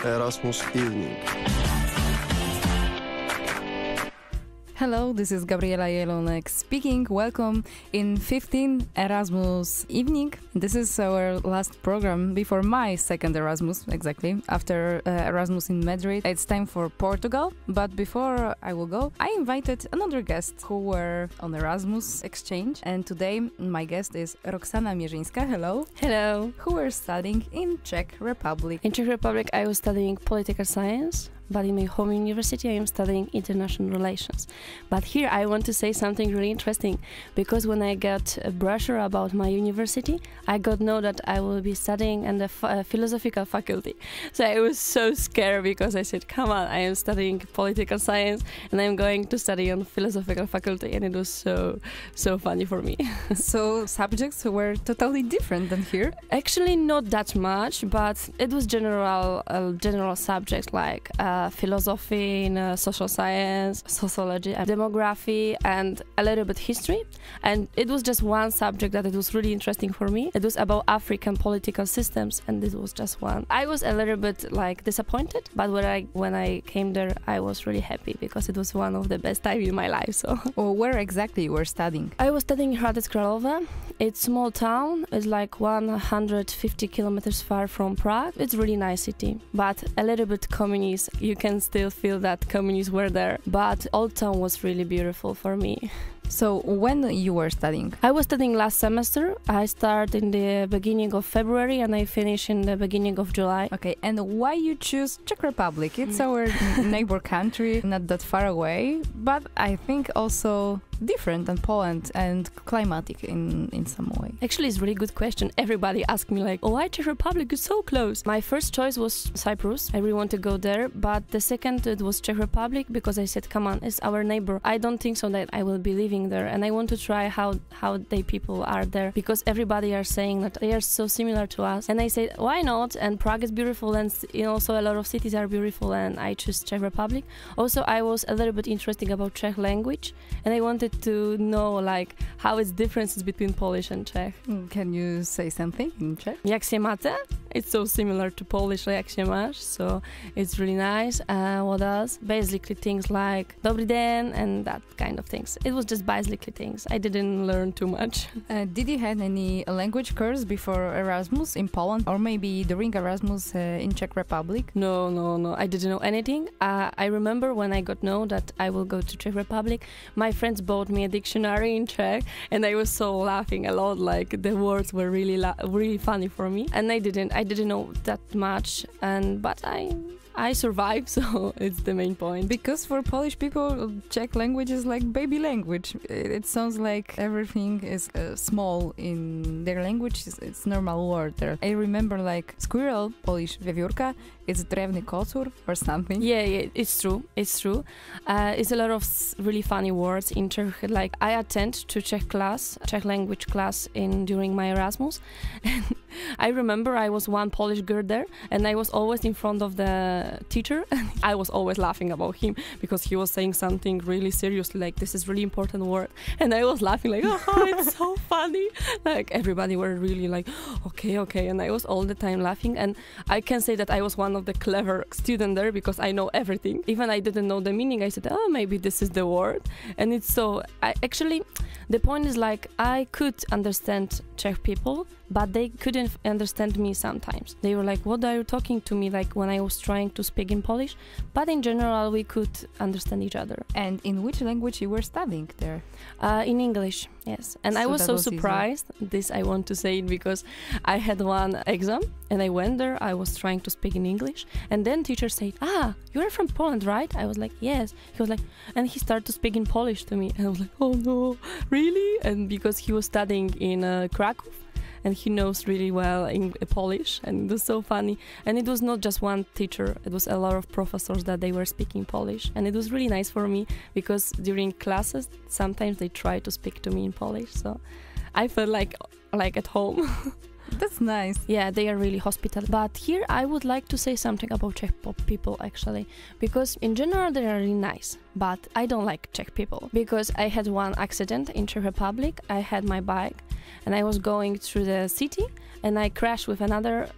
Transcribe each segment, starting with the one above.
Erasmus evening. Hello, this is Gabriela Jelonek speaking. Welcome in 15th Erasmus evening. This is our last program before my second Erasmus, exactly, after Erasmus in Madrid. It's time for Portugal, but before I will go, I invited another guest who were on Erasmus exchange, and today my guest is Roxana Mierzyńska. Hello. Hello. Who were studying in Czech Republic. In Czech Republic, I was studying political science, but in my home university, I am studying international relations. But here I want to say something really interesting, because when I got a brochure about my university, I got know that I will be studying in the philosophical faculty. So I was so scared because I said, come on, I am studying political science and I'm going to study on philosophical faculty, and it was so funny for me. So subjects were totally different than here? Actually, not that much, but it was general subjects like philosophy, social science, sociology, demography, and a little bit history. And it was just one subject that it was really interesting for me. It was about African political systems, and this was just one. I was a little bit disappointed, but when I came there, I was really happy because it was one of the best time in my life. So, well, where exactly you were studying? I was studying in Hradec Králové. It's a small town. It's like 150 kilometers far from Prague. It's a really nice city, but a little bit communist. You can still feel that communists were there, but Old Town was really beautiful for me. So when you were studying? I was studying last semester. I started in the beginning of February and I finished in the beginning of July. Okay, and why you choose Czech Republic? It's our neighbor country, not that far away, but I think also different than Poland and climatic in some way. Actually, it's a really good question. Everybody asked me like, oh, why Czech Republic is so close? My first choice was Cyprus. I really want to go there, but the second it was Czech Republic because I said, come on, it's our neighbor. I don't think so that I will be living there, and I want to try how they people are there, because everybody are saying that they are so similar to us, and I said why not, and Prague is beautiful, and also a lot of cities are beautiful, and I choose Czech Republic. Also, I was a little bit interested about Czech language, and I wanted to know like how it's differences between Polish and Czech. Can you say something in Czech? Jak się máte? It's so similar to Polish, jak się masz, so it's really nice. What else? Basically things like dobry den and that kind of things. It was just basically things. I didn't learn too much. Did you have any language course before Erasmus in Poland, or maybe during Erasmus in Czech Republic? No. I didn't know anything. I remember when I got know that I will go to Czech Republic, my friends bought me a dictionary in Czech, and I was so laughing a lot. Like the words were really funny for me, and I didn't know that much, but I survived, so it's the main point. Because for Polish people, Czech language is like baby language. It sounds like everything is small in their language. It's normal word there. I remember like squirrel, Polish wiewiórka, it's drewny kocur or something. Yeah, it's true. It's a lot of really funny words in Czech. Like I attend to Czech language class during my Erasmus. And I remember I was one Polish girl there, and I was always in front of the teacher, and I was always laughing about him because he was saying something really seriously, like this is really important word, and I was laughing like, oh, it's so funny. Like everybody were really like, okay, and I was all the time laughing, and I can say that I was one of the clever student there because I know everything. Even I didn't know the meaning, I said, oh, maybe this is the word, and it's so. Actually, the point is like I could understand Czech people, but they couldn't understand me sometimes. They were like, what are you talking to me, like when I was trying to speak in Polish? But in general, we could understand each other. And in which language you were studying there? In English, yes. And so I was so surprised. Easy. This I want to say it because I had one exam and I went there. I was trying to speak in English, and then teacher said, you are from Poland, right? I was like, yes. He was like, and he started to speak in Polish to me, and I was like, oh no, really? And because he was studying in Krakow, and he knows really well in Polish, and it was so funny. And it was not just one teacher, it was a lot of professors that they were speaking Polish, and it was really nice for me because during classes sometimes they try to speak to me in Polish, so I felt like at home. That's nice. Yeah, they are really hospitable. But here I would like to say something about Czech people actually, because in general they are really nice, but I don't like Czech people because I had one accident in Czech Republic. I had my bike and I was going through the city and I crashed with another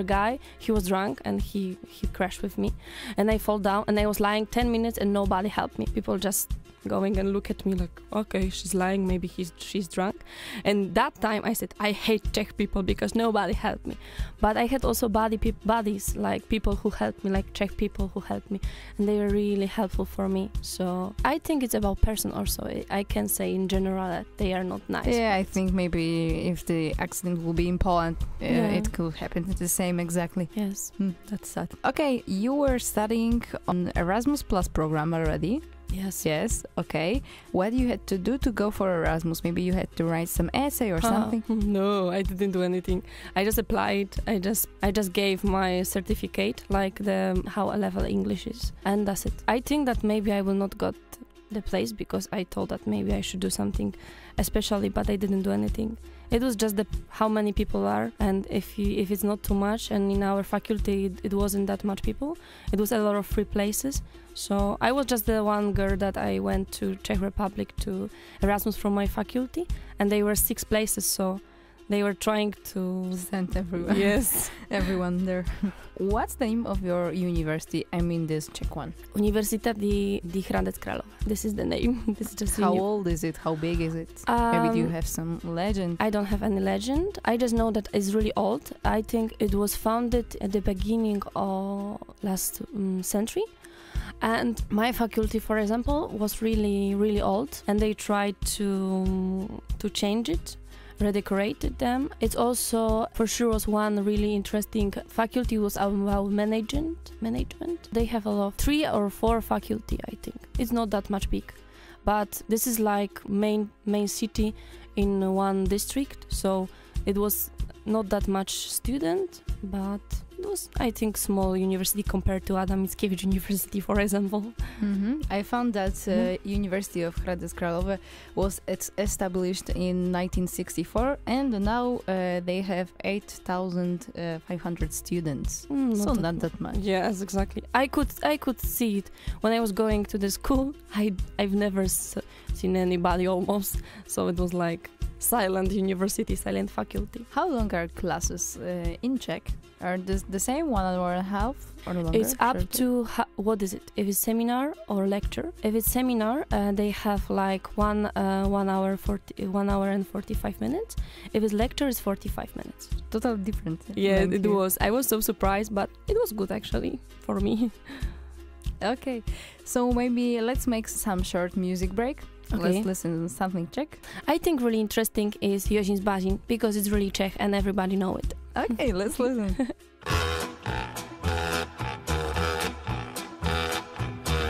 guy. He was drunk and he crashed with me, and I fall down and I was lying 10 minutes and nobody helped me. People just going and look at me like, okay, she's lying, maybe she's drunk. And that time I said, I hate Czech people because nobody helped me. But I had also buddies, like people who helped me, like Czech people who helped me, and they were really helpful for me. So I think it's about person also. I can say in general that they are not nice. Yeah, I think maybe if the accident will be in Poland, it could happen the same exactly. Yes, that's sad. Okay, you were studying on Erasmus Plus program already. Yes. Okay. What you had to do to go for Erasmus? Maybe you had to write some essay or something? No, I didn't do anything. I just applied. I just gave my certificate, like how a level English is, and that's it. I think that maybe I will not got the place because I thought that maybe I should do something especially, but I didn't do anything. It was just how many people are, and if it's not too much, and in our faculty it wasn't that much people, it was a lot of free places. So I was just the one girl that I went to Czech Republic to Erasmus from my faculty, and they were 6 places, so they were trying to send everyone. Yes, everyone there. What's the name of your university? I mean this Czech one. Uniwersytet di Hradec Králové. This is the name. This is just how old is it? How big is it? Maybe do you have some legend? I don't have any legend. I just know that it's really old. I think it was founded at the beginning of last century. And my faculty, for example, was really, really old, and they tried to change it, redecorated them. It also, for sure, was one really interesting faculty was about management. They have a lot of 3 or 4 faculty, I think. It's not that much big, but this is like main city in one district, so it was not that much student, but it was, I think, small university compared to Adam Mickiewicz University, for example. I found that University of Hradec Králové was established in 1964, and now they have 8,500 students. Not that much. Yes, exactly. I could see it when I was going to the school. I've never seen anybody almost, so it was like silent university, silent faculty. How long are classes in Czech? Are the same 1 hour and a half or longer? It's up to what is it? If it's seminar or lecture. If it's seminar, they have like 1 hour and 45 minutes. If it's lecture, it's 45 minutes. Totally different. Yeah, it was. I was so surprised, but it was good actually for me. Okay, so maybe let's make some short music break. Okay. Let's listen to something Czech. I think really interesting is Jožin z Bážin because it's really Czech and everybody know it. Okay, let's listen.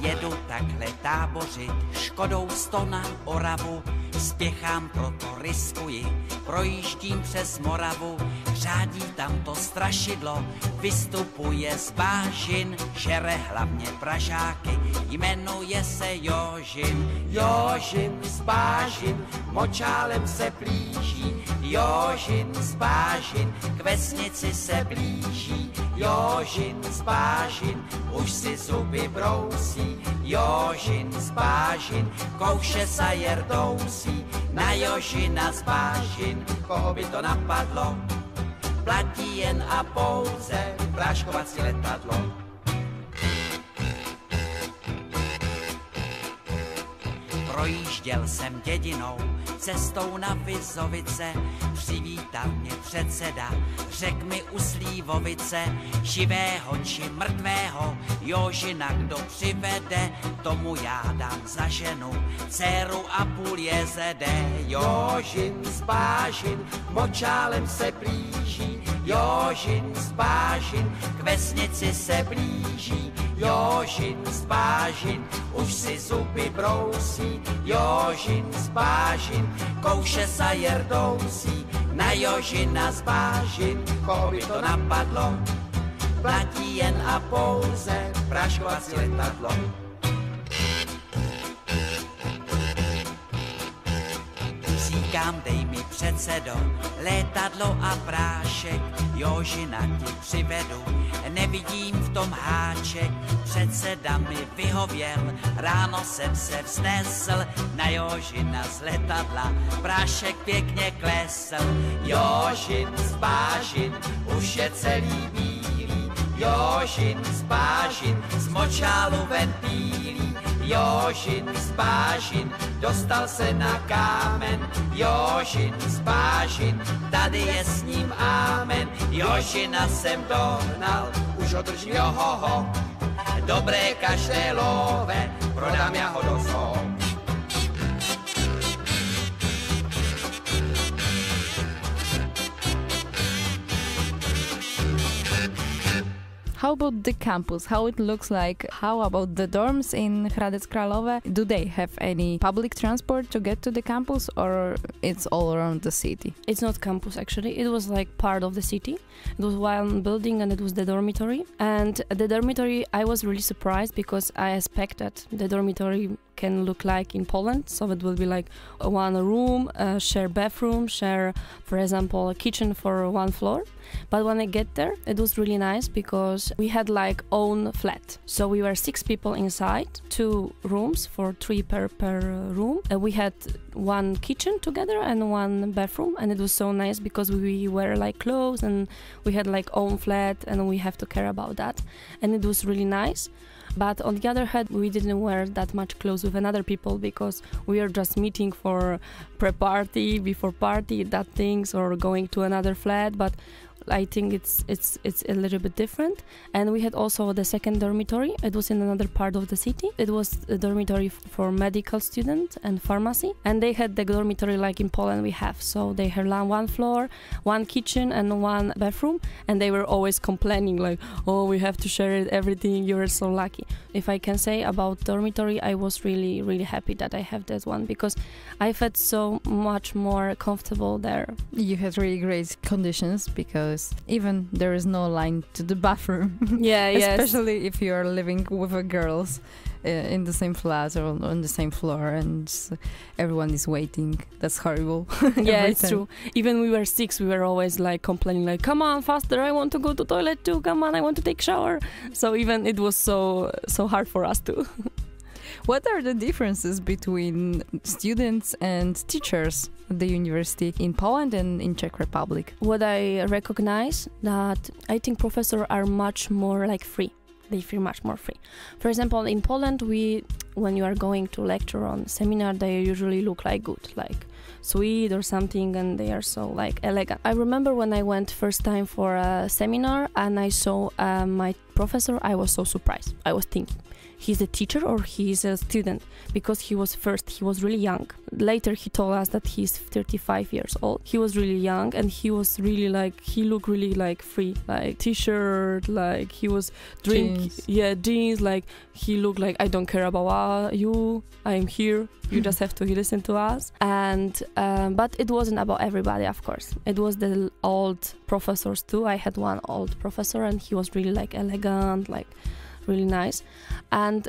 Jedu takhle tábořit, Škodou 100 na Oravu, spěchám, proto riskuji, projíždím přes Moravu, řádí tam to strašidlo, vystupuje z Bážin, žere hlavně Pražáky, jmenuje se Jožin. Jožin z Bážin, močálem se blíží, Jožin z Bážin, k vesnici se blíží, Jožin z Bážin, už si zuby brousí, Jožin z Bážin, kouše sa jerdousí, na Jožina z Bážin, koho by to napadlo, platí jen a pouze práškovací letadlo. Projížděl jsem dědinou, cestou na Vizovice, přivítal mě předseda, řek mi u Slívovice, živého či mrtvého, Jožina kdo přivede, tomu já dám za ženu, dceru a půl jezede. Jožin z Bážin, močálem se blíží, Jožin z Bážin, k vesnici se blíží, Jožin z Bážin, už si zuby brousí, Jožin z Bážin, kouše sa jerdousí, na Jožina z Bážin, koho by to napadlo, platí jen a pouze práškovací letadlo. Říkám, dej mi předsedo, létadlo a prášek, Jožina ti přivedu, nevidím v tom háček. Předseda mi vyhověl, ráno jsem se vznesl, na Jožina z letadla prášek pěkně klesl. Jožin z bážin, už je celý bílý, Jožin z bážin, z močálu ven pílí. Jožin z bážin, dostal se na kámen, Jožin z bážin, tady je s ním ámen. Jožina jsem dohnal, už ho držím, johoho, dobré kaštelové, prodám jahodo zoo. How about the campus? How it looks like? How about the dorms in Hradec Králové? Do they have any public transport to get to the campus, or it's all around the city? It's not campus actually. It was like part of the city. It was one building and it was the dormitory. And the dormitory, I was really surprised because I expected the dormitory can look like in Poland. So it will be like one room, share bathroom, share, for example, a kitchen for one floor. But when I get there, it was really nice because we had like own flat. So we were 6 people inside, 2 rooms for 3 per room. We had one kitchen together and one bathroom, and it was so nice because we were like close and we had like own flat and we have to care about that. And it was really nice. But on the other hand, we didn't wear that much clothes with another people because we are just meeting for pre-party, before party, that things, or going to another flat. But I think it's a little bit different. And we had also the second dormitory. It was in another part of the city. It was a dormitory for medical students and pharmacy. And they had the dormitory like in Poland we have. So they had one floor, one kitchen and one bathroom. And they were always complaining like, oh, we have to share it, everything. You're so lucky. If I can say about dormitory, I was really, really happy that I have that one because I felt so much more comfortable there. You had really great conditions because even there is no line to the bathroom. Yeah, especially if you are living with girls in the same flat or on the same floor and everyone is waiting. That's horrible. Yeah, it's true. Even we were 6, we were always like complaining like, come on, faster, I want to go to toilet too, come on, I want to take shower. So even it was so hard for us too. What are the differences between students and teachers at the university in Poland and in Czech Republic? What I recognize that I think professors are much more like free. They feel much more free. For example, in Poland, when you are going to lecture on seminar, they usually look like good, like sweet or something, and they are so like elegant. I remember when I went first time for a seminar and I saw my professor, I was so surprised. I was thinking, he's a teacher or he's a student, because he was really young. Later he told us that he's 35 years old. He was really young and he was really like, he looked really like free, like t-shirt, like he was jeans, like he looked like, I don't care about you, I am here, you just have to listen to us. And but it wasn't about everybody, of course. It was the old professors too. I had one old professor and he was really like elegant, like really nice. And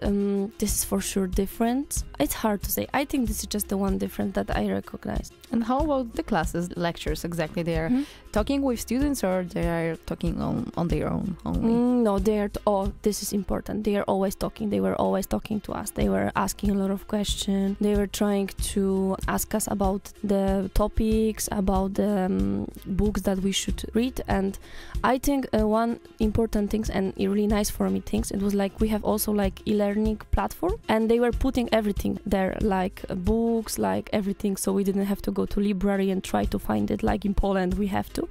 this is for sure different. It's hard to say. I think this is just the one difference that I recognize. And how about the classes, lectures exactly? They are talking with students or they are talking on their own only? No, they are, this is important. They are always talking. They were always talking to us. They were asking a lot of questions. They were trying to ask us about the topics, about the books that we should read. And I think one important thing, and really nice for me things, it was like we have also like e-learning platform, and they were putting everything there, like books, like everything, so we didn't have to go to library and try to find it like in Poland we have to.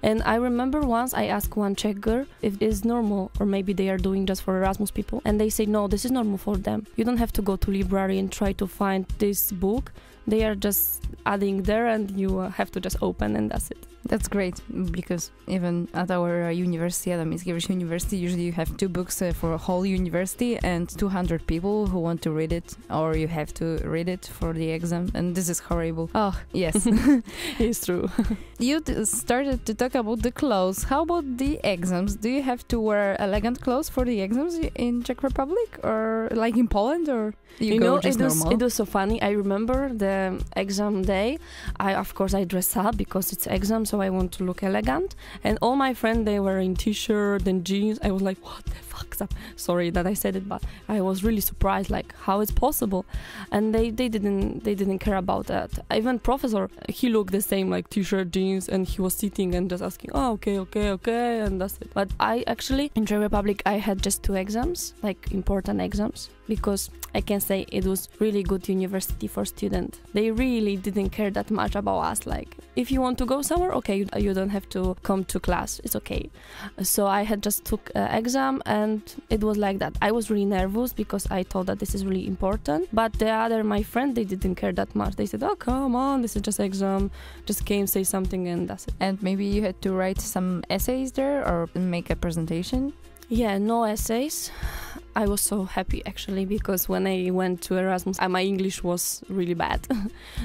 And I remember once I asked one Czech girl if it is normal or maybe they are doing just for Erasmus people, and they say no, this is normal for them. You don't have to go to library and try to find this book. They are just adding there and you have to just open and that's it. That's great, because even at our university, at Mickiewicz University, usually you have 2 books for a whole university and 200 people who want to read it, or you have to read it for the exam, and this is horrible. Oh, yes. It's true. You started to talk about the clothes. How about the exams? Do you have to wear elegant clothes for the exams in Czech Republic, or like in Poland, or you go just normal? It was so funny. I remember the exam day, of course I dress up because it's exam, so I want to look elegant. And all my friends, they were in t-shirt and jeans. I was like, what the fuck's up? Sorry that I said it, but I was really surprised, like how it's possible. And they didn't care about that. Even professor, he looked the same, like t-shirt, jeans, and he was sitting and just asking, oh, okay, and that's it. But I actually, in Czech Republic, I had just 2 exams, like important exams, because I can say it was really good university for students. They really didn't care that much about us. Like, if you want to go somewhere, okay, you don't have to come to class. It's okay. So I had just took exam, and it was like that. I was really nervous because I thought that this is really important. But my friend, they didn't care that much. They said, oh, come on, this is just exam. Just came, say something, and that's it. And maybe you had to write some essays there or make a presentation? Yeah, no essays. I was so happy actually, because when I went to Erasmus, my English was really bad.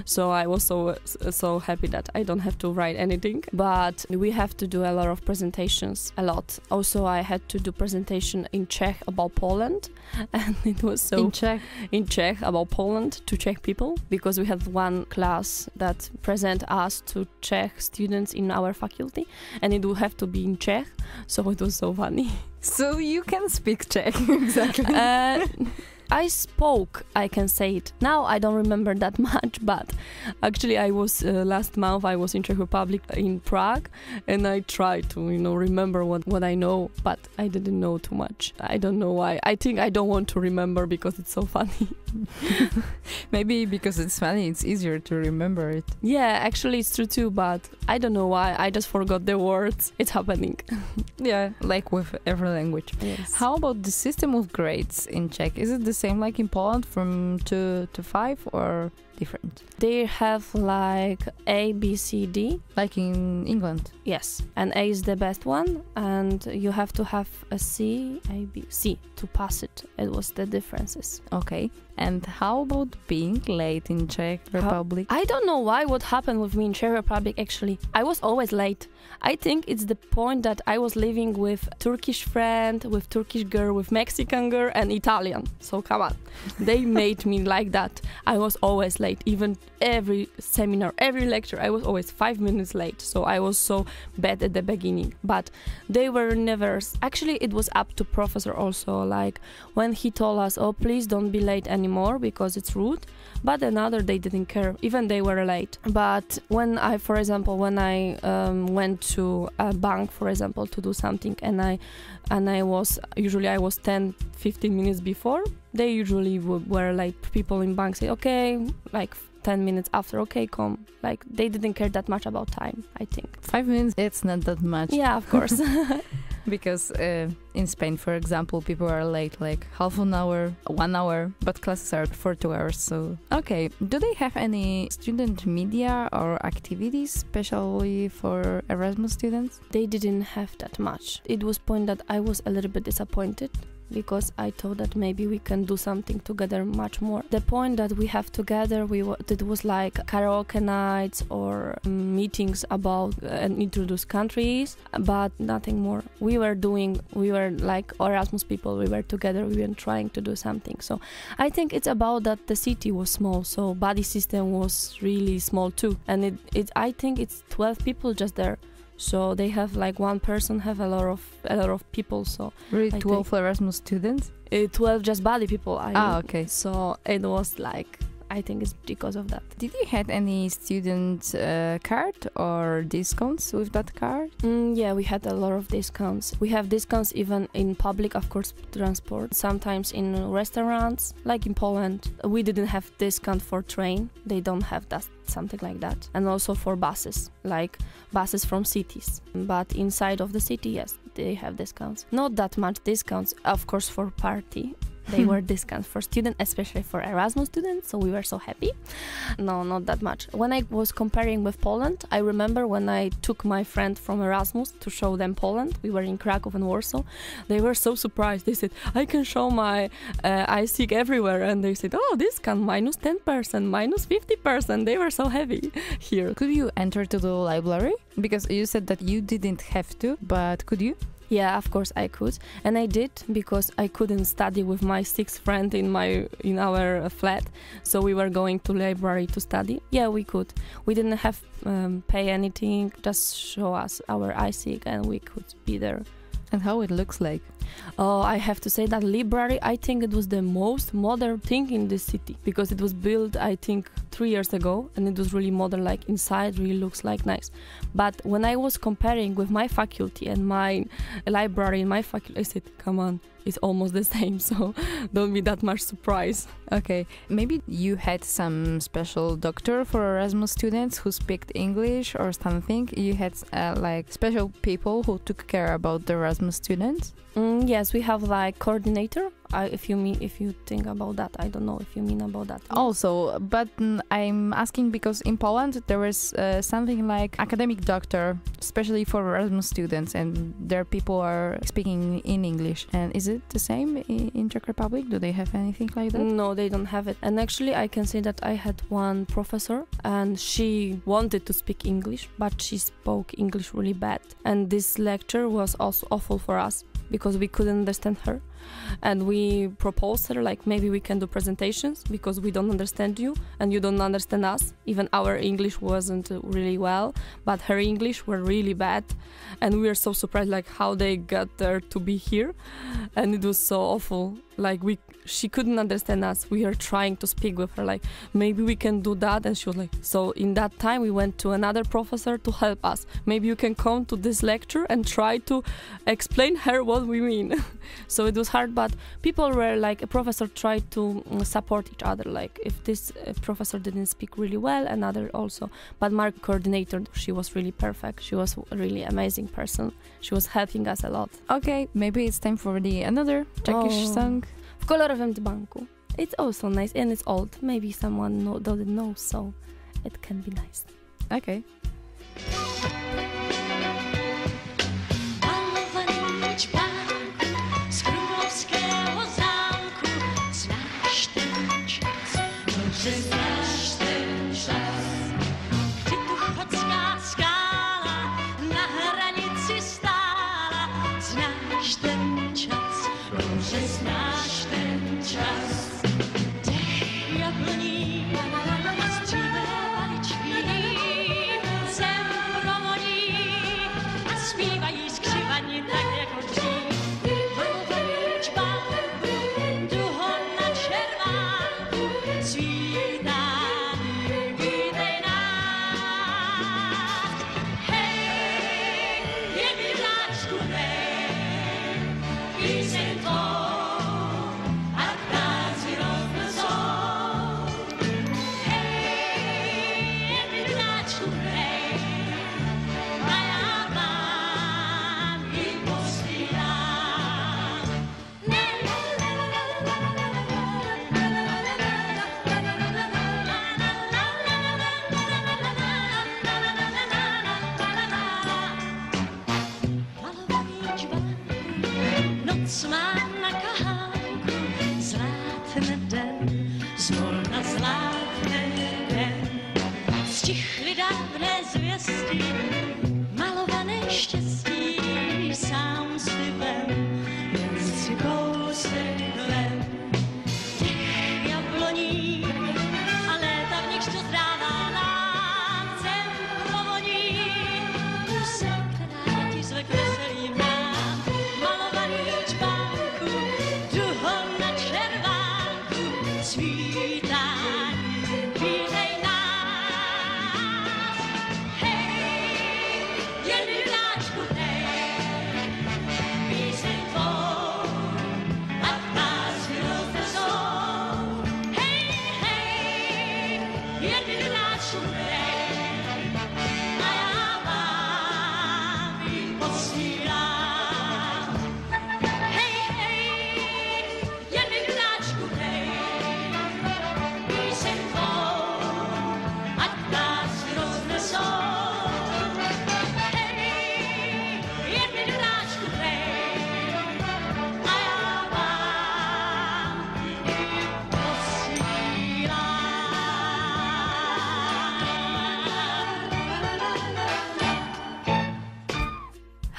So I was so happy that I don't have to write anything. But we have to do a lot of presentations, a lot. Also, I had to do presentation in Czech about Poland, and it was so in Czech about Poland to Czech people, because we had one class that present us to Czech students in our faculty, and it would have to be in Czech. So it was so funny. So you can speak Czech, exactly. I spoke, I can say it. Now I don't remember that much, but actually I was, last month I was in Czech Republic, in Prague, and I tried to, remember what I know, but I didn't know too much. I don't know why. I think I don't want to remember because it's so funny. Maybe because it's funny, it's easier to remember it. Yeah, actually it's true too, but I don't know why. I just forgot the words. It's happening. Yeah, like with every language. Yes. How about the system of grades in Czech? Is it the same like in Poland, from 2 to 5, or different? They have like A, B, C, D. Like in England? Yes, and A is the best one, and you have to have a C, A, B, C to pass it. It was the differences. Okay. And how about being late in Czech Republic? I don't know what happened with me in Czech Republic actually. I was always late. I think it's the point that I was living with Turkish friend, with Turkish girl, with Mexican girl, and Italian. So come on. They made me like that. I was always late. Even every seminar, every lecture, I was always 5 minutes late. So I was so bad at the beginning. But they were never... Actually, it was up to professor also. Like when he told us, oh, please don't be late anymore because it's rude. But another, they didn't care. Even they were late. But when I went to a bank, for example, to do something, and I was 10-15 minutes before, they usually were like, people in bank say, okay, like 10 minutes after, okay, come. Like they didn't care that much about time, I think. 5 minutes, it's not that much. Yeah, of course. Because in Spain, for example, people are late like half an hour, 1 hour, but classes are for 2 hours. So, okay. Do they have any student media or activities, especially for Erasmus students? They didn't have that much. It was point that I was a little bit disappointed, because I thought that maybe we can do something together much more. The point that we have together, it was like karaoke nights or meetings about and introduce countries, but nothing more. We were like Erasmus people, we were together, we were trying to do something. So I think it's about that the city was small, so buddy system was really small too. And I think it's 12 people just there. So they have like one person have a lot of people. So really 12 Erasmus students? 12 just body people. Okay. So it was like, I think it's because of that. Did you had any student card or discounts with that card? Yeah, we had a lot of discounts. We have discounts even in public, of course, transport. Sometimes in restaurants, like in Poland. We didn't have discount for train. They don't have that, something like that. And also for buses, like buses from cities. But inside of the city, yes, they have discounts. Not that much discounts, of course, for party. They were discounts for students, especially for Erasmus students, so we were so happy. No, not that much. When I was comparing with Poland, I remember when I took my friend from Erasmus to show them Poland. We were in Krakow and Warsaw. They were so surprised. They said, I can show my iSeek everywhere. And they said, oh, discount, minus 10%, minus 50%. They were so happy here. Could you enter to the library? Because you said that you didn't have to, but could you? Yeah, of course I could, and I did because I couldn't study with my sixth friend in our flat, so we were going to library to study. Yeah, we could. We didn't have pay anything, just show us our ISIC, and we could be there. And how it looks like? Oh, I have to say that library, I think it was the most modern thing in this city because it was built, I think, 3 years ago, and it was really modern, like inside really looks like nice. But when I was comparing with my faculty and my library in my faculty, I said, come on, it's almost the same, so don't be that much surprised. Okay, maybe you had some special doctor for Erasmus students who speak English or something. You had like special people who took care about the Erasmus students. Yes, we have like coordinator. If you think about that, I don't know if you mean about that. Also, but I'm asking because in Poland there is something like academic doctor, especially for Erasmus students, and their people are speaking in English. And is it the same in Czech Republic? Do they have anything like that? No, they don't have it. And actually, I can say that I had one professor, and she wanted to speak English, but she spoke English really bad. And this lecture was also awful for us because we couldn't understand her. And we proposed her, like, maybe we can do presentations because we don't understand you and you don't understand us. Even our English wasn't really well, but her English were really bad. And we were so surprised, like, how they got there to be here. And it was so awful. Like, she couldn't understand us. We were trying to speak with her, like, maybe we can do that. And she was like, so in that time, we went to another professor to help us. Maybe you can come to this lecture and try to explain her what we mean. So it was hard, but people were like, a professor tried to support each other. Like, if this professor didn't speak really well, another also. But my coordinator, she was really perfect. She was a really amazing person. She was helping us a lot. Okay, maybe it's time for another Czechish song. W kolorowym dzbanku. It's also nice and it's old. Maybe someone doesn't know, so it can be nice. Okay.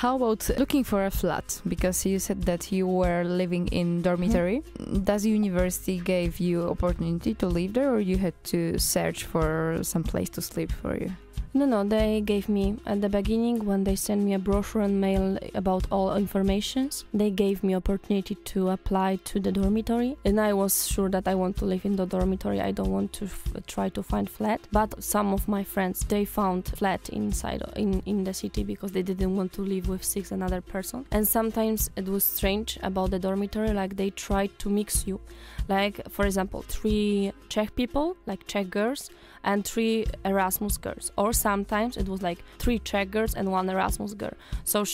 How about looking for a flat? Because you said that you were living in dormitory. Does university gave you opportunity to live there, or you had to search for some place to sleep for you? No, they gave me at the beginning when they sent me a brochure and mail about all informations. They gave me opportunity to apply to the dormitory, and I was sure that I want to live in the dormitory. I don't want to try to find flat. But some of my friends, they found flat inside in the city because they didn't want to live with 6 another person. And sometimes it was strange about the dormitory, like they tried to mix you. Like, for example, 3 Czech people, like Czech girls, and 3 Erasmus girls. Or sometimes it was like 3 Czech girls and 1 Erasmus girl. So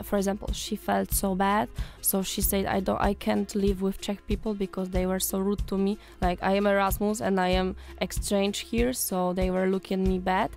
for example, she felt so bad. So she said, I can't live with Czech people because they were so rude to me. Like, I am Erasmus and I am exchange here, so they were looking at me bad.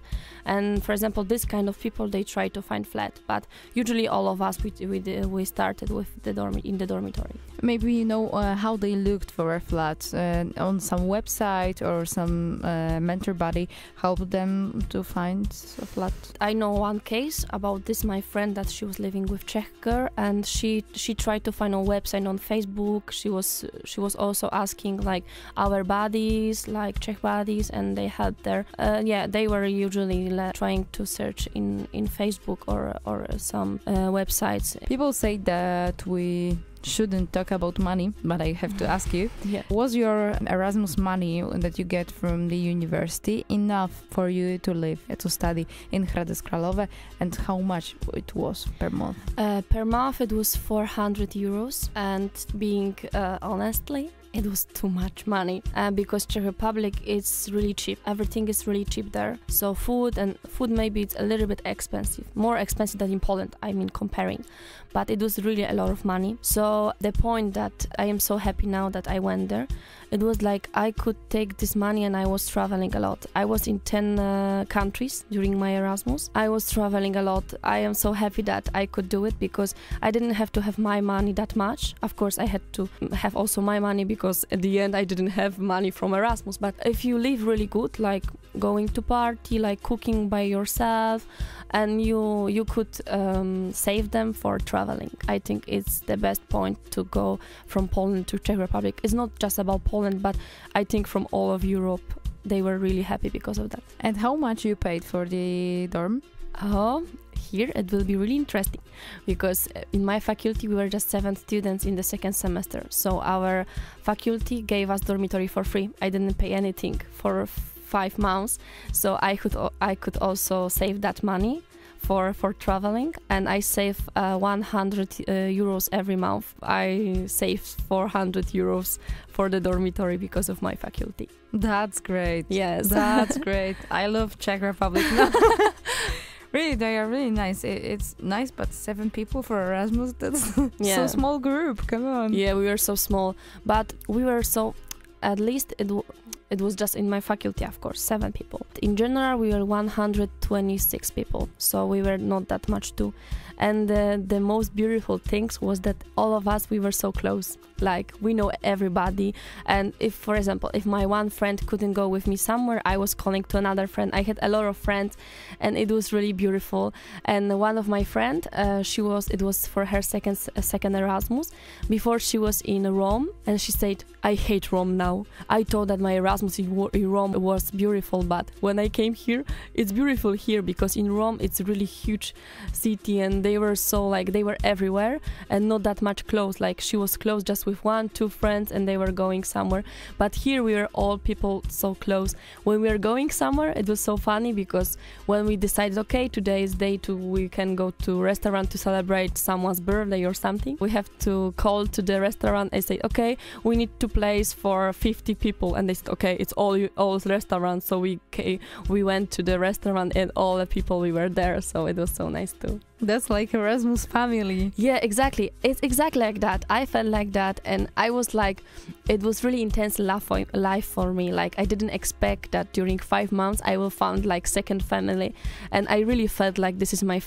And for example, this kind of people, they try to find flat. But usually all of us, we started with in the dormitory. Maybe you know how they looked for a flat on some website, or some mentor body helped them to find a flat. I know one case about this. My friend, that she was living with Czech girl, and she tried to find a website on Facebook. She was also asking like our buddies, like Czech buddies, and they had their they were usually trying to search in Facebook or some websites. People say that we shouldn't talk about money, but I have to ask you, was your Erasmus money that you get from the university enough for you to live, to study in Hradec Králové, and how much it was per month? Per month it was 400 euros, and being honestly, it was too much money because Czech Republic is really cheap. Everything is really cheap there. So food maybe it's a little bit expensive, more expensive than in Poland, I mean comparing. But it was really a lot of money. So the point that I am so happy now that I went there, it was like I could take this money and I was traveling a lot. I was in 10 countries during my Erasmus. I was traveling a lot. I am so happy that I could do it because I didn't have to have my money that much. Of course, I had to have also my money because at the end I didn't have money from Erasmus. But if you live really good, like going to party, like cooking by yourself, and you could save them for traveling. I think it's the best point to go from Poland to Czech Republic. It's not just about Poland, but I think from all of Europe, they were really happy because of that. And how much you paid for the dorm? Oh, here it will be really interesting because in my faculty we were just 7 students in the 2nd semester. So our faculty gave us dormitory for free. I didn't pay anything for 5 months, so I could also save that money for traveling, and I save 100 euros every month. I saved 400 euros for the dormitory because of my faculty. That's great. Yes, that's great. I love Czech Republic. Really, they are really nice. It's nice, but 7 people for Erasmus, that's so small group. Come on. Yeah, we were so small, but we were so, at least it was just in my faculty, of course, 7 people. In general, we were 126 people, so we were not that much too. And the most beautiful things was that all of us, we were so close. Like, we know everybody. And if, for example, if my one friend couldn't go with me somewhere, I was calling to another friend. I had a lot of friends, and it was really beautiful. And one of my friend, it was for her second Erasmus. Before she was in Rome, and she said, I hate Rome now. I thought that my Erasmus in Rome was beautiful, but when I came here, it's beautiful here because in Rome it's a really huge city, and they were everywhere and not that much close. Like, she was close just with 1-2 friends and they were going somewhere, but here we were all people so close. When we were going somewhere, it was so funny because when we decided, okay, today is day 2, we can go to restaurant to celebrate someone's birthday or something, we have to call to the restaurant and say, okay, we need 2 places for 50 people, and they said, okay, it's all restaurants. So we went to the restaurant and all the people, we were there, so it was so nice too. That's like Erasmus family. Yeah, exactly. It's exactly like that. I felt like that, and I was like, it was really intense life for me. Like, I didn't expect that during 5 months I will find like second family, and I really felt like this is my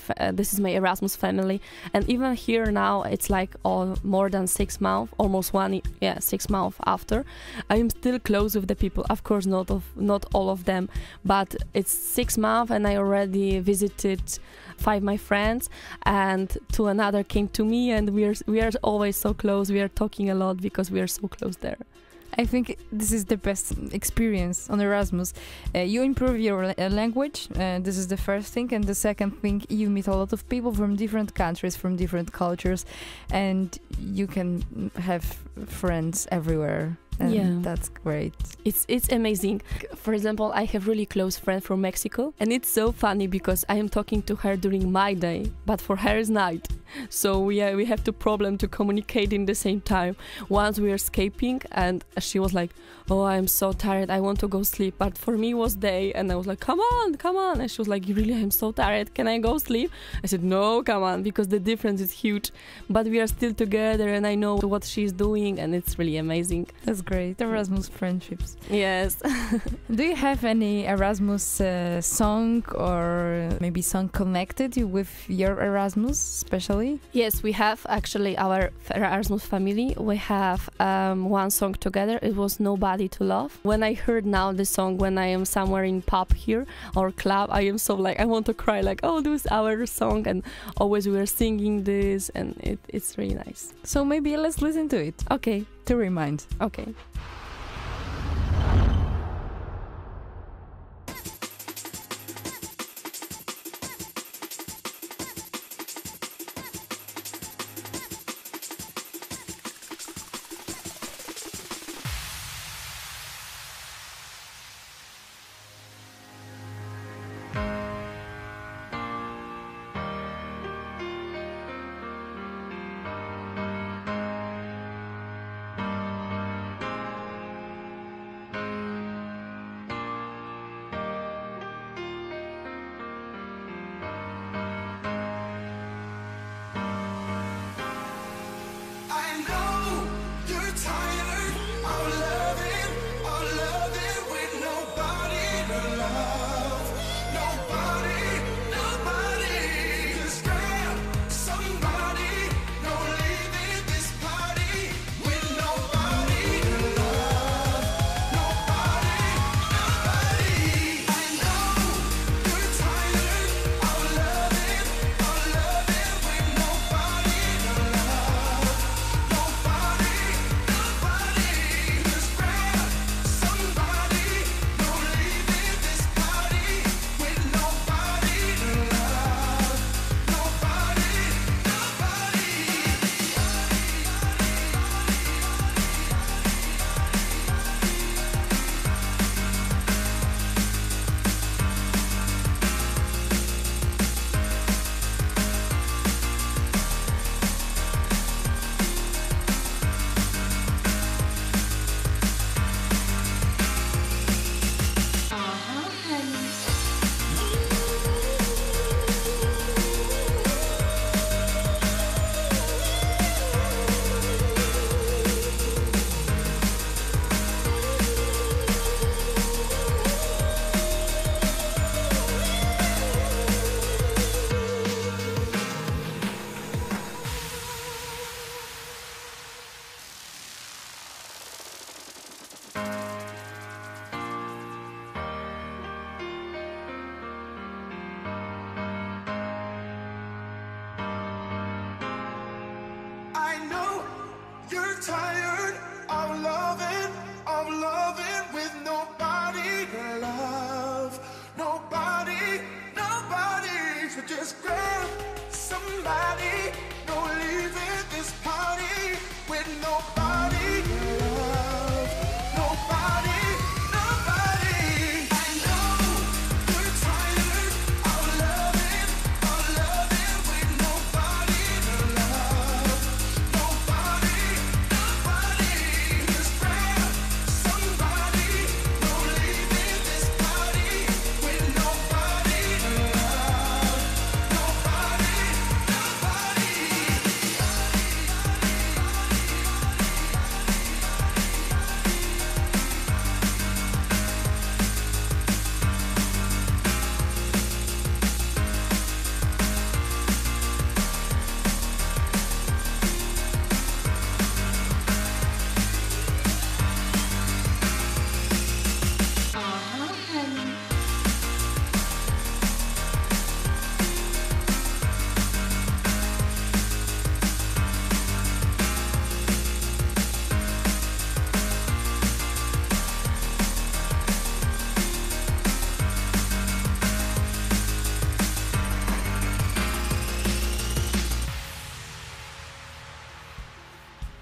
Erasmus family. And even here now, it's like more than 6 months, almost 6 months after, I am still close with the people. Of course, not all of them, but it's 6 months, and I already visited 5 my friends. and to another came to me, and we are always so close. We are talking a lot because we are so close there. I think this is the best experience on Erasmus. You improve your language, this is the first thing, and the second thing, you meet a lot of people from different countries, from different cultures, and you can have friends everywhere. And that's great. It's amazing. For example, I have really close friend from Mexico, and it's so funny because I am talking to her during my day, but for her is night. So we have the problem to communicate in the same time. Once we were escaping, and she was like, "Oh, I'm so tired. I want to go sleep." But for me it was day, and I was like, "Come on, come on." And she was like, "Really, I'm so tired. Can I go sleep?" I said, "No, come on," because the difference is huge. But we are still together, and I know what she's doing, and it's really amazing. That's great. Erasmus friendships. Yes. Do you have any Erasmus song or maybe song connected with your Erasmus especially? Yes, we have actually our Erasmus family. We have one song together. It was Nobody to Love. When I heard now the song, when I am somewhere in pub here or club, I am so like, I want to cry like, oh, this is our song, and always we are singing this, and it's really nice. So maybe let's listen to it. Okay. To remind. Okay.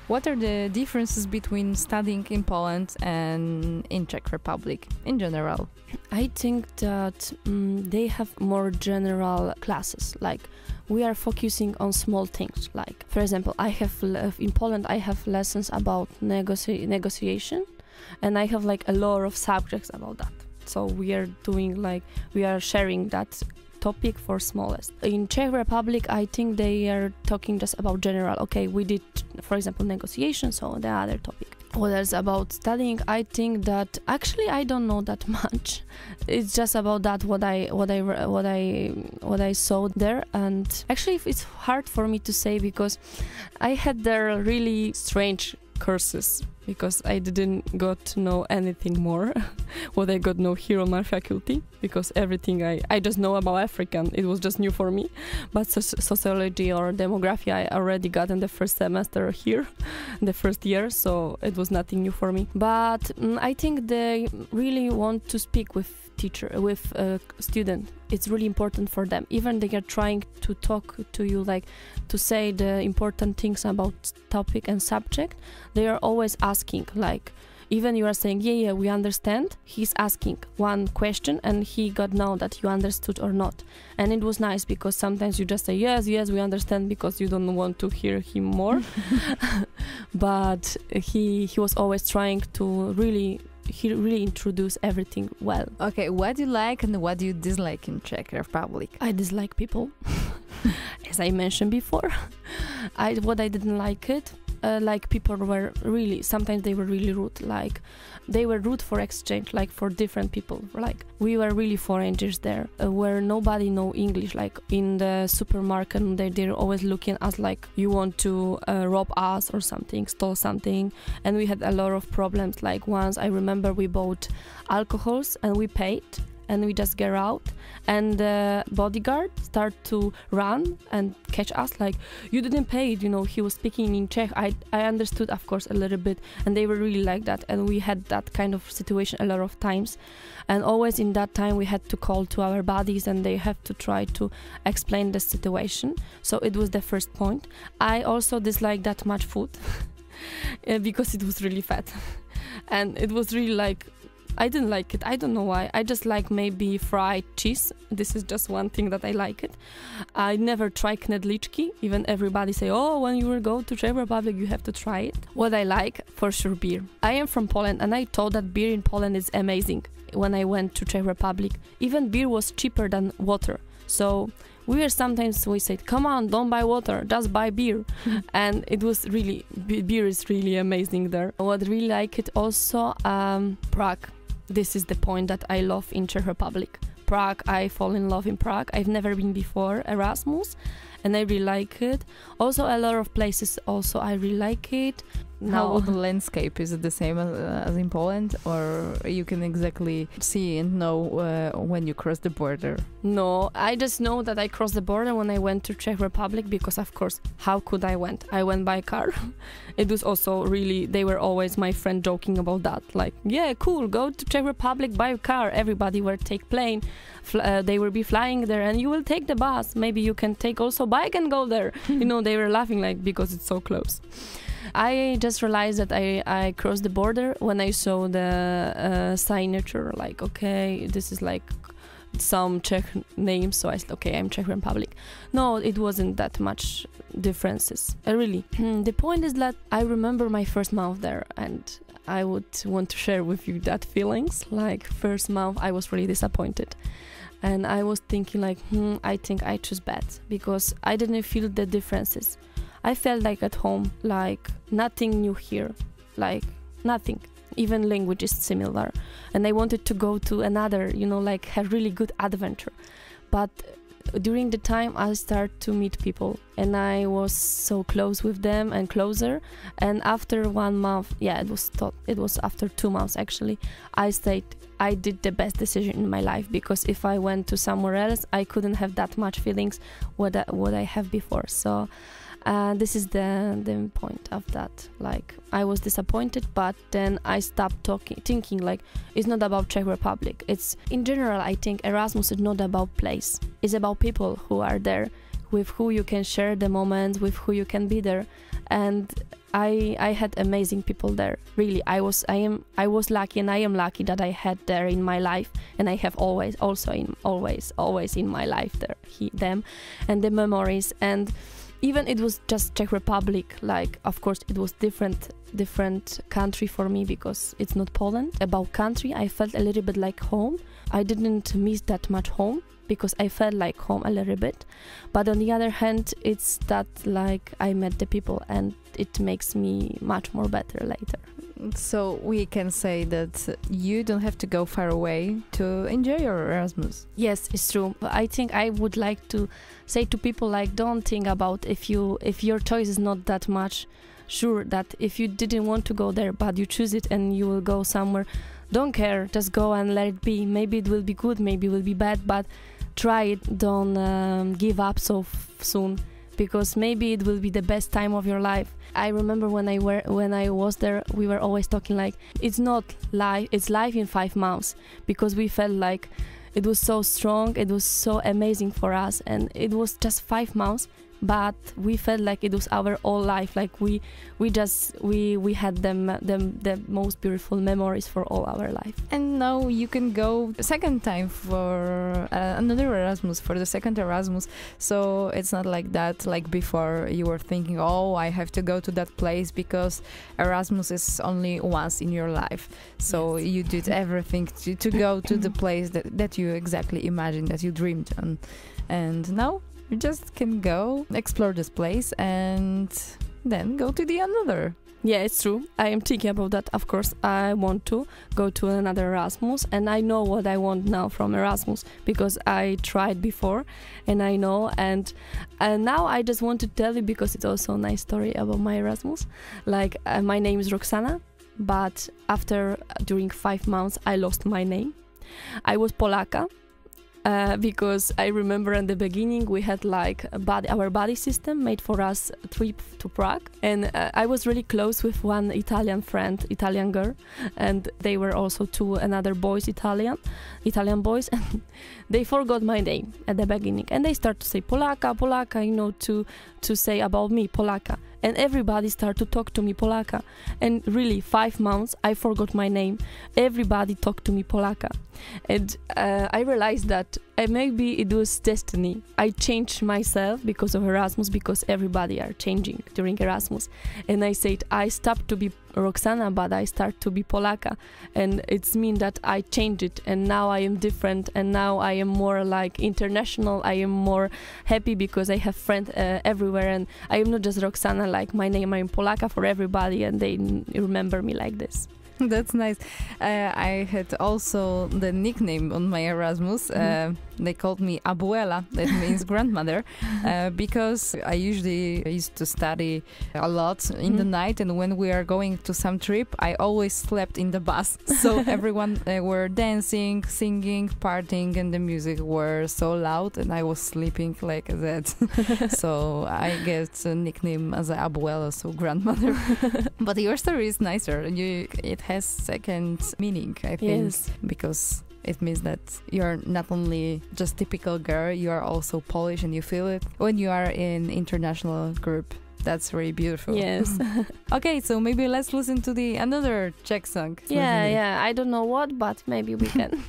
What are the differences between studying in Poland and in Czech Republic in general? I think that they have more general classes. Like we are focusing on small things. Like for example, in Poland I have lessons about negotiation, and I have like a lot of subjects about that. So we are sharing that topic for smallest. In Czech Republic, I think they are talking just about general. Okay, we did, for example, negotiation, so the other topic. What else about studying? I think that actually I don't know that much. It's just about that what I saw there, and actually it's hard for me to say because I had there really strange courses because I didn't got to know anything more what I got know here on my faculty, because everything I just know about African, it was just new for me. But sociology or demography I already got in the first semester here, the first year, so it was nothing new for me. But I think they really want to speak with student. It's really important for them. Even they are trying to talk to you, like to say the important things about topic and subject. They are always asking, like even you are saying yeah we understand, he's asking one question and he got know that you understood or not. And it was nice because sometimes you just say yes we understand because you don't want to hear him more. But he was always trying to really introduce everything well. Okay, what do you like and what do you dislike in Czech Republic? I dislike people, as I mentioned before. What I didn't like it, like people were really, sometimes they were really rude, like they were rude for exchange, like for different people. Like we were really foreigners there, where nobody know English. Like in the supermarket, they're always looking at us like you want to rob us or something, stole something. And we had a lot of problems. Like once I remember we bought alcohols and we paid, and we just get out, and the bodyguard start to run and catch us like, you didn't pay it, he was speaking in Czech. I understood, of course, a little bit, and they were really like that, and we had that kind of situation a lot of times, and always in that time we had to call to our buddies and they have to try to explain the situation. So it was the first point. I also dislike that much food because it was really fat and it was really like, I didn't like it. I don't know why. I just like maybe fried cheese. This is just one thing that I like it. I never tried knedliczki. Even everybody say, oh, when you will go to Czech Republic, you have to try it. What I like, for sure, beer. I am from Poland and I thought that beer in Poland is amazing. When I went to Czech Republic, even beer was cheaper than water. So we said, come on, don't buy water, just buy beer. And it was really, beer is really amazing there. What I really like it also, Prague. This is the point that I love in Czech Republic. Prague, I fall in love in Prague. I've never been before Erasmus, and I really like it. Also, a lot of places also I really like it. How the landscape, is it the same as in Poland, or you can exactly see and know when you cross the border? No, I just know that I crossed the border when I went to Czech Republic because, of course, how could I went? I went by car. It was also really, they were always my friend joking about that. Like, yeah, cool, go to Czech Republic by car. Everybody will take plane. They will be flying there and you will take the bus. Maybe you can take also bike and go there. They were laughing like because it's so close. I just realized that I crossed the border when I saw the signature, like, okay, this is like some Czech names, so I said, okay, I'm Czech Republic. No, it wasn't that much differences, really. The point is that I remember my first month there, and I would want to share with you that feelings. Like, first month, I was really disappointed. And I was thinking like, I think I chose bad, because I didn't feel the differences. I felt like at home, like nothing new here, like nothing. Even language is similar. And I wanted to go to another, like have really good adventure. But during the time I started to meet people and I was so close with them and closer. And after 1 month, it was after 2 months actually, I said I did the best decision in my life, because if I went to somewhere else, I couldn't have that much feelings what I have before. So this is the point of that. Like, I was disappointed, but then I stopped thinking like it's not about Czech Republic. It's in general, I think Erasmus is not about place. It's about people who are there, with who you can share the moments, with who you can be there. And I had amazing people there. Really, I was lucky, and I am lucky that I had there in my life, and I have always in my life them, and the memories. And even it was just Czech Republic. Like, of course, it was different country for me because it's not Poland. About country, I felt a little bit like home. I didn't miss that much home, because I felt like home a little bit. But on the other hand, it's that like I met the people, and it makes me much more better later. So we can say that you don't have to go far away to enjoy your Erasmus. Yes, it's true. I think I would like to say to people, like, don't think about if your choice is not that much. Sure, that if you didn't want to go there, but you choose it and you will go somewhere, don't care, just go and let it be. Maybe it will be good, maybe it will be bad, but try it. Don't give up so soon, because maybe it will be the best time of your life. I remember when I was there, we were always talking like, it's not life, it's life in 5 months, because we felt like it was so strong, it was so amazing for us, and it was just 5 months. But we felt like it was our whole life. Like we had the most beautiful memories for all our life. And now you can go a second time for another Erasmus, for the second Erasmus. So it's not like that. Like before, you were thinking, oh, I have to go to that place because Erasmus is only once in your life. So yes. You did everything to go to the place that you exactly imagined, that you dreamed on. And now you just can go explore this place and then go to the another. Yeah, it's true. I am thinking about that. Of course, I want to go to another Erasmus, and I know what I want now from Erasmus because I tried before, and I know. And now I just want to tell you, because it's also a nice story about my Erasmus. Like my name is Roxana, but during 5 months I lost my name. I was Polaka. Because I remember in the beginning we had like our body system made for us a trip to Prague, and I was really close with one Italian friend, Italian girl, and they were also another boys, Italian boys, and they forgot my name at the beginning, and they start to say Polaka, to say about me, Polaka. And everybody started to talk to me Polaka. And really, 5 months, I forgot my name. Everybody talked to me Polaka. And I realized that maybe it was destiny. I changed myself because of Erasmus, because everybody are changing during Erasmus. And I said, I stopped to be Roxana, but I start to be Polaka. And it's mean that I changed it, and now I am different, and now I am more like international. I am more happy because I have friends everywhere, and I am not just Roxana, like my name, I am Polaka for everybody, and they remember me like this. That's nice. I had also the nickname on my Erasmus. They called me Abuela, that means grandmother, because I usually used to study a lot in the night, and when we are going to some trip, I always slept in the bus. So everyone were dancing, singing, partying, and the music were so loud, and I was sleeping like that. So I get a nickname as a Abuela, so grandmother. But your story is nicer. It has second meaning, I think, yes. Because it means that you're not only just typical girl, you are also Polish, and you feel it when you are in international group. That's really beautiful. Yes. Okay, so maybe let's listen to another Czech song. Yeah. I don't know what, but maybe we can.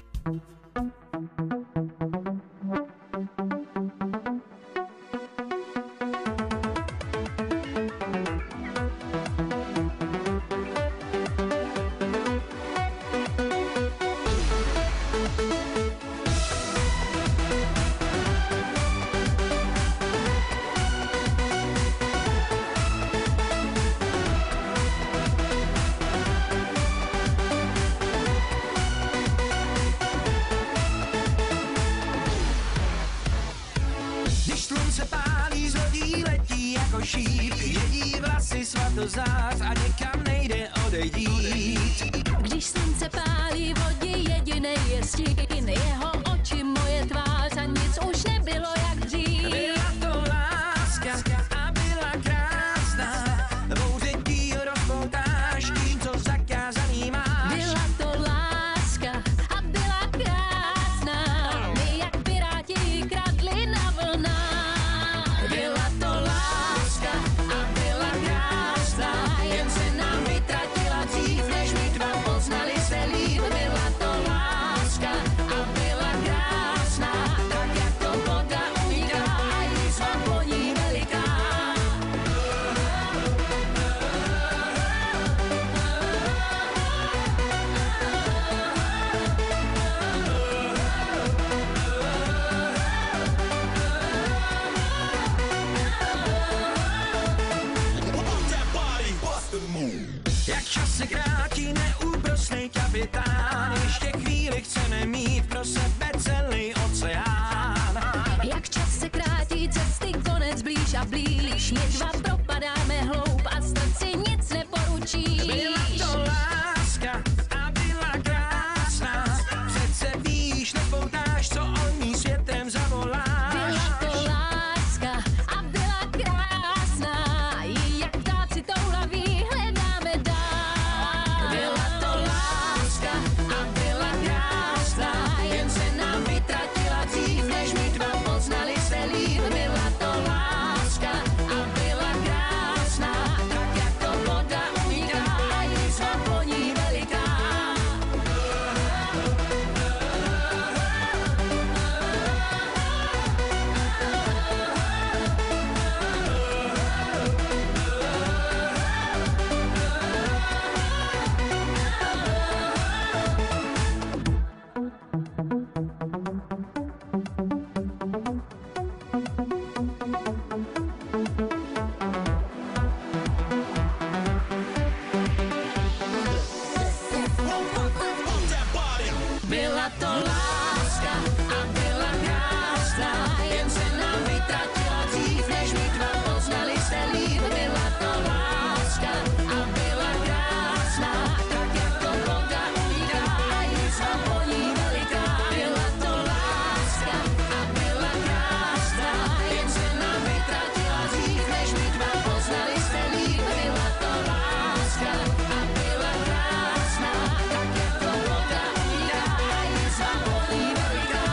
Svatozář a někam nejde odejít. Když slunce pálí vodí, jedinej je stín, jeho oči, moje tvář a nic už nebylo jak dřív. Byla to láska a byla krásná, bouřetí rozpoutáš tím, co zakázaný máš. Byla to láska a byla krásná, my jak piráti ji kradli na vlnách. Byla to láska a byla krásná, Jak čas se krátí, neúprosnej kapitán, ještě chvíli chceme mít pro sebe celý oceán. Jak čas se krátí, cesty konec blíž a blíž, my dva propadáme hloub a srdci nic neporučíš. Byla to láska a byla krásná, přece víš, nepoutáš, co o ní světem zavoláš. Byla to láska a byla krásná, jak ptáci toulaví hledáme dál. Byla to láska a byla krásná, jen se nám vytratila dřív, než my dva poznali se líp. Byla to láska a byla krásná, tak jako voda uniká a jízva po ní veliká. Byla to láska a byla krásná, jen se nám vytratila dřív, než my dva poznali se líp. Byla to láska a byla krásná, tak jako voda uniká a jízva po ní veliká. Byla to láska a byla krásná, jen se nám vytratila dřív, než my dva poznali se líp. Byla to láska a byla krásná, tak jako voda uniká a jízva po ní veliká.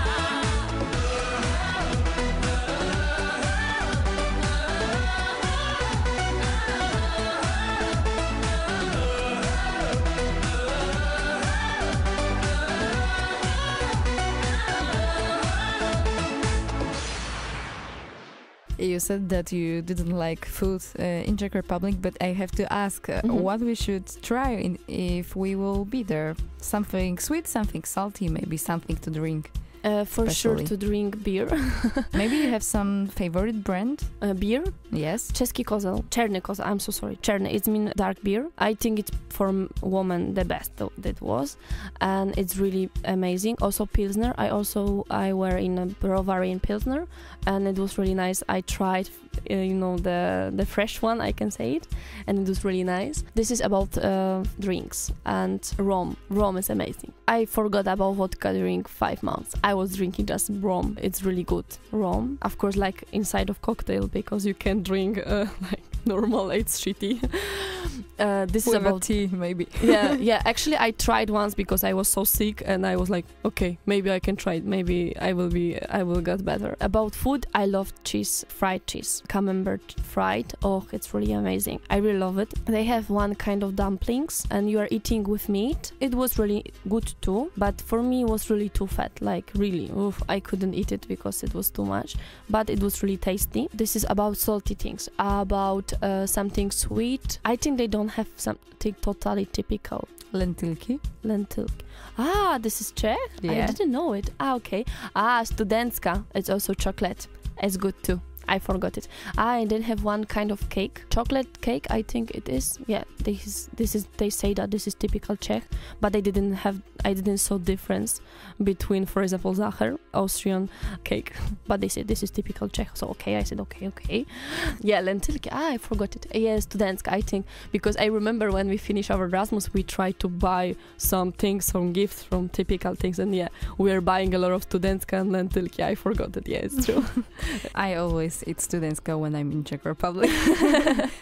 You said that you didn't like food in Czech Republic, but I have to ask what we should try if we will be there. Something sweet, something salty, maybe something to drink. For sure Especially. to drink beer. Maybe you have some favorite brand? Beer? Yes. Czeski kozel. Czerny kozel. I'm so sorry. Czerny. It means dark beer. I think it's for women the best that was, and it's really amazing. Also Pilsner. I were in a brewery in Pilsner, and it was really nice. I tried, the fresh one. I can say it, and it was really nice. This is about drinks and rum. Rum is amazing. I forgot about vodka during 5 months. I was drinking just rum. It's really good rum. Of course, like inside of cocktail, because you can drink like normal. It's shitty. This is With about tea, maybe. yeah. Actually, I tried once because I was so sick, and I was like, okay, maybe I can try it. Maybe I will get better. About food, I love cheese, fried cheese, camembert fried. Oh, it's really amazing. I really love it. They have one kind of dumplings, and you are eating with meat. It was really good too, but for me, it was really too fat. Like really, I couldn't eat it because it was too much. But it was really tasty. This is about salty things. About something sweet. I think they don't have something totally typical. Lentilki. Lentilki. Ah, this is Czech? Yeah. I didn't know it. Ah, okay. Studencka. It's also chocolate. It's good too. I forgot it. I did have one kind of cake, chocolate cake. I think it is. Yeah, this is. They say that this is typical Czech, but I didn't saw difference between, for example, Zacher, Austrian cake. But they said this is typical Czech. So okay, I said okay. Yeah, lentilki. I forgot it. Yeah, Studencka. I think because I remember when we finished our Erasmus, we tried to buy some things, some gifts from typical things, and yeah, we are buying a lot of Studencka and lentilki. I forgot it. Yeah, it's true. I always eat Studencka when I'm in Czech Republic.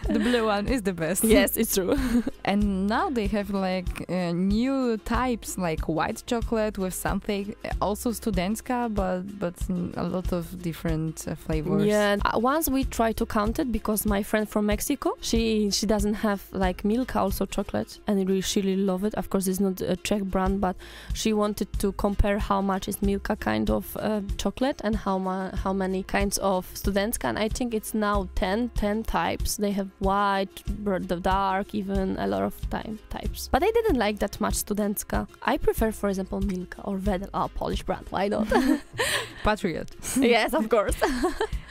The blue one is the best. Yes, it's true. And now they have like new types, like white chocolate with something, also Studencka, but a lot of different flavors. Yeah, once we tried to count it because my friend from Mexico, she doesn't have like Milka, also chocolate, and she really love it. Of course, it's not a Czech brand, but she wanted to compare how much is Milka kind of chocolate and how many kinds of Studencka, and I think it's now 10 types. They have white, the dark, even a lot of types. But I didn't like that much Studencka. I prefer, for example, Milka or Wedel, Polish brand. Why not? Patriot. Yes, of course.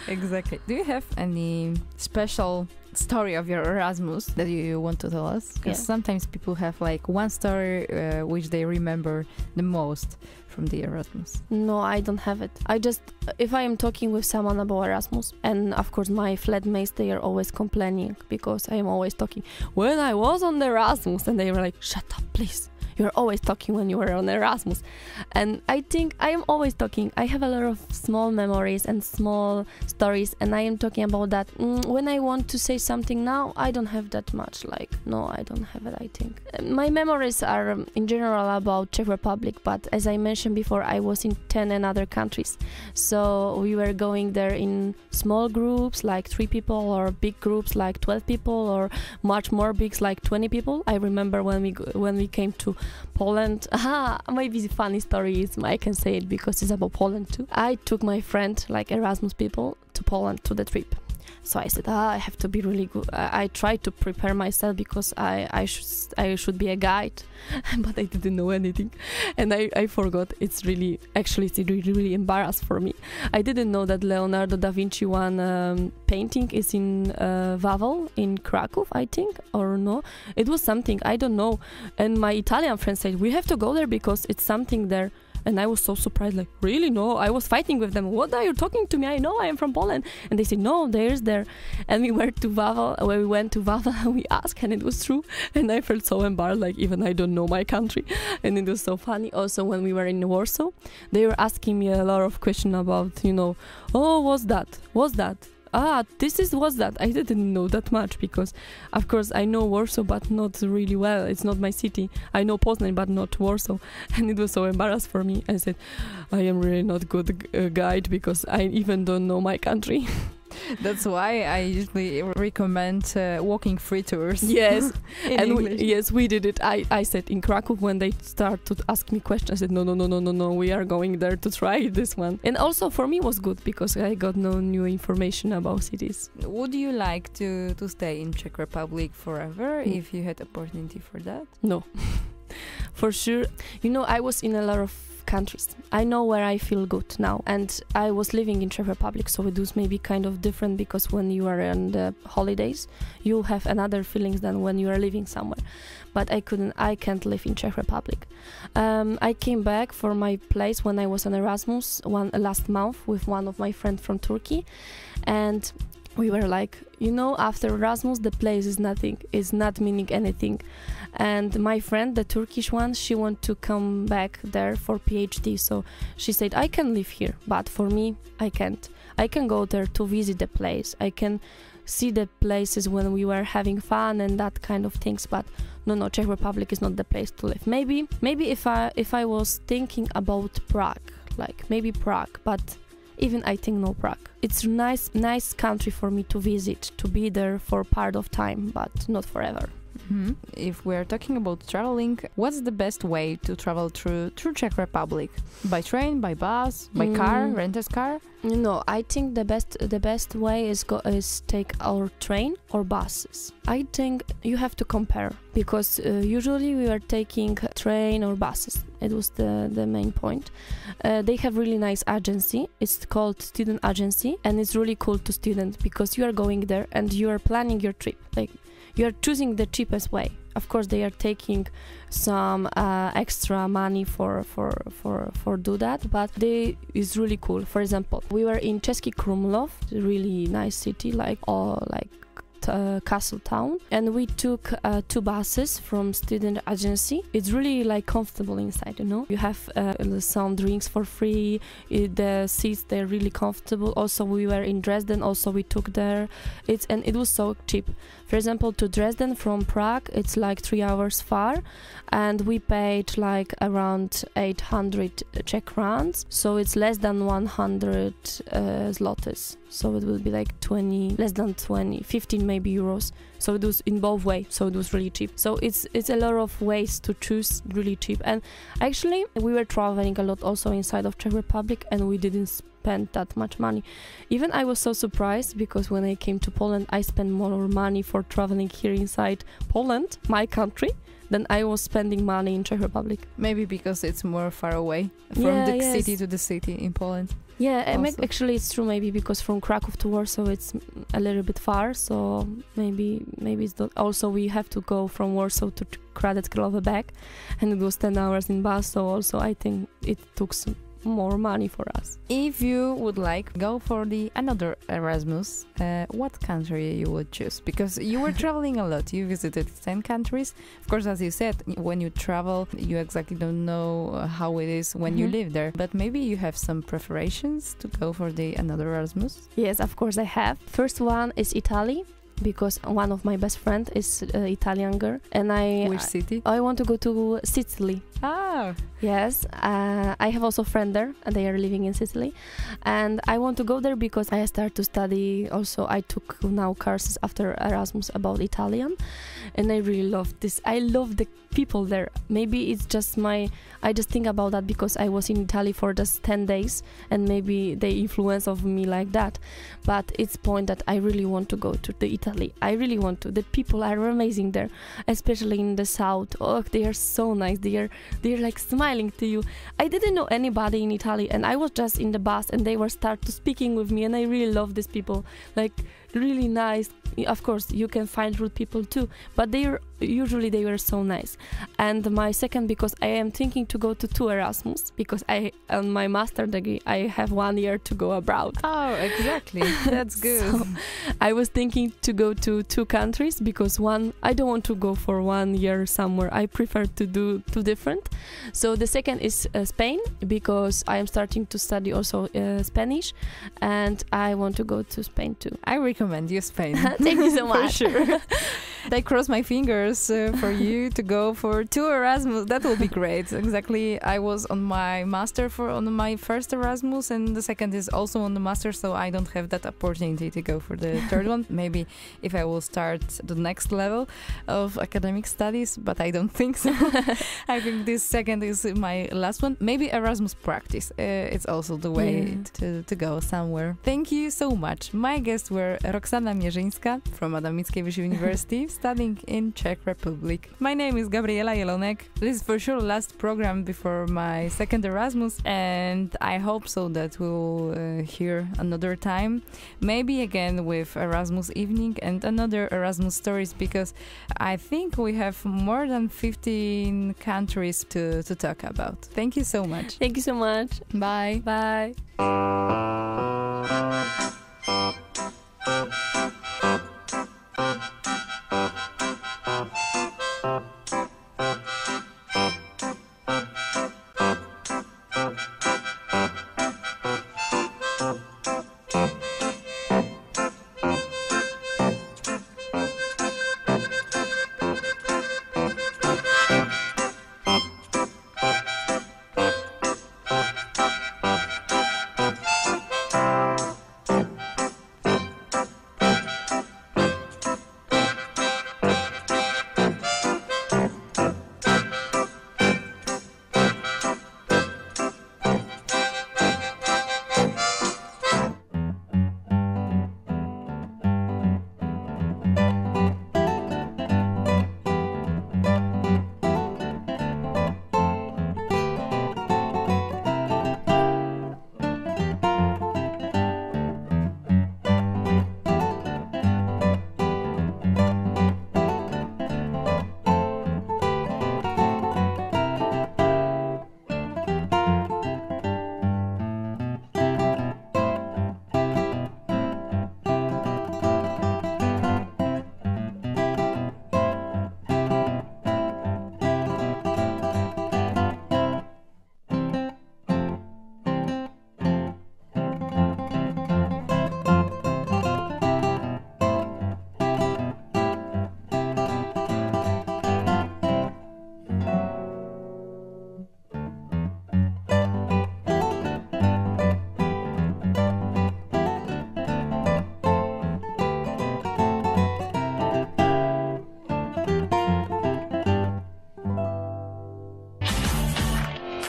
Exactly. Do you have any special story of your Erasmus that you want to tell us? Because sometimes people have like one story which they remember the most from the Erasmus. No, I don't have it. I just, if I am talking with someone about Erasmus, and of course my flatmates, they are always complaining because I am always talking, when I was on the Erasmus, and they were like, shut up, please. You're always talking when you were on Erasmus. And I think I am always talking. I have a lot of small memories and small stories, and I am talking about that. When I want to say something now, I don't have that much. Like, no, I don't have it, I think. My memories are in general about Czech Republic, but as I mentioned before, I was in 10 and other countries. So we were going there in small groups, like 3 people, or big groups, like 12 people, or much more big, like 20 people. I remember when we came to Poland. Maybe the funny story is I can say it because it's about Poland too. I took my friend, like Erasmus people, to Poland to the trip. So I said, I have to be really good. I tried to prepare myself because I should be a guide, but I didn't know anything, and I forgot. It's really really embarrassed for me. I didn't know that Leonardo da Vinci one painting is in Wawel in Krakow, I think, or no? It was something, I don't know. And my Italian friend said, we have to go there because it's something there. And I was so surprised, like, really? No, I was fighting with them. What are you talking to me? I know I am from Poland. And they said, no, there's there. And we went to Wawel, and we asked, and it was true. And I felt so embarrassed, like, even I don't know my country. And it was so funny. Also, when we were in Warsaw, they were asking me a lot of questions about, what's that? What's that? What's that? I didn't know that much because, of course, I know Warsaw, but not really well. It's not my city. I know Poznań, but not Warsaw. And it was so embarrassed for me. I said, I am really not good guide because I even don't know my country. That's why I usually recommend walking free tours. Yes, and we did it. I said in Krakow when they start to ask me questions, I said no, we are going there to try this one. And also for me it was good because I got no new information about cities. Would you like to stay in Czech Republic forever if you had opportunity for that? No, for sure. I was in a lot of countries. I know where I feel good now, and I was living in Czech Republic, so it was maybe kind of different because when you are on the holidays you have another feelings than when you are living somewhere. But I can't live in Czech Republic. I came back for my place when I was on Erasmus last month with one of my friends from Turkey, and we were like, after Erasmus, the place is nothing, is not meaning anything. And my friend, the Turkish one, she wanted to come back there for PhD. So she said, I can live here, but for me, I can't. I can go there to visit the place. I can see the places when we were having fun and that kind of things. But no, Czech Republic is not the place to live. Maybe if I was thinking about Prague, like maybe Prague, but even I think no Prague. It's a nice country for me to visit, to be there for part of time, but not forever. Mm-hmm. If we're talking about traveling, what's the best way to travel through Czech Republic? By train, by bus, by car, rent a car? No, I think the best way is take our train or buses. I think you have to compare because usually we are taking train or buses. It was the main point. They have really nice agency. It's called student agency, and it's really cool to student because you are going there and you are planning your trip. Like, you are choosing the cheapest way. Of course, they are taking some extra money for do that, but it's really cool. For example, we were in Český Krumlov, really nice city, like castle town, and we took 2 buses from student agency. It's really like comfortable inside, you have some drinks for free. The seats, they're really comfortable. Also, we were in Dresden, also we took there. It was so cheap. For example, to Dresden from Prague, it's like 3 hours far, and we paid like around 800 Czech crowns, so it's less than 100 zlotys. So it will be like 15 maybe euros. So it was in both ways, so it was really cheap. So it's a lot of ways to choose really cheap. And actually, we were traveling a lot also inside of Czech Republic, and we didn't spend that much money. Even I was so surprised because when I came to Poland, I spent more money for traveling here inside Poland, my country, than I was spending money in Czech Republic. Maybe because it's more far away from the city to the city in Poland. Yeah, also? actually it's true. Maybe because from Krakow to Warsaw it's a little bit far, so maybe it's not. Also, we have to go from Warsaw to Hradec Králové back, and it was 10 hours in bus. So also I think it took some more money for us. If you would like go for the another Erasmus, what country you would choose? Because you were traveling a lot. You visited 10 countries. Of course, as you said, when you travel, you exactly don't know how it is when you live there. But maybe you have some preparations to go for the another Erasmus? Yes, of course I have. First one is Italy, because one of my best friend is Italian girl, and Which city? I want to go to Sicily. Ah, Yes, I have also a friend there, and they are living in Sicily, and I want to go there because I start to study. Also, I took now courses after Erasmus about Italian, and I really love this. I love the people there. Maybe it's just I just think about that because I was in Italy for just 10 days, and maybe the influence of me like that. But it's point that I really want to go to the Italy. I really want to. The people are amazing there, especially in the south. Oh, they are so nice. They're like smiling to you. I didn't know anybody in Italy, and I was just in the bus, and they were start to speaking with me, and I really love these people. Like really nice. Of course, you can find rude people too, but they were so nice. And my second, because I am thinking to go to 2 Erasmus, because on my master degree I have 1 year to go abroad. oh, exactly. That's good. So I was thinking to go to 2 countries, because one, I don't want to go for 1 year somewhere. I prefer to do 2 different. So the second is Spain, because I am starting to study also Spanish, and I want to go to Spain too. I recommend you Spain. Thank you so much. For sure. I cross my fingers for you to go for 2 Erasmus. That will be great. Exactly. I was on my master on my first Erasmus, and the second is also on the master, so I don't have that opportunity to go for the third one. Maybe if I will start the next level of academic studies, but I don't think so. I think this second is my last one. Maybe Erasmus practice. It's also the way to go somewhere. Thank you so much. My guests were Roxana Mierzyńska from Adam Mickiewicz University, studying in Czech Republic. My name is Gabriela Jelonek. This is for sure last program before my second Erasmus, and I hope so that we'll hear another time, maybe again with Erasmus evening and another Erasmus stories, because I think we have more than 15 countries to talk about. Thank you so much. Thank you so much. Bye. Bye.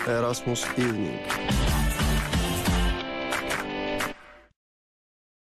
Erasmus evening.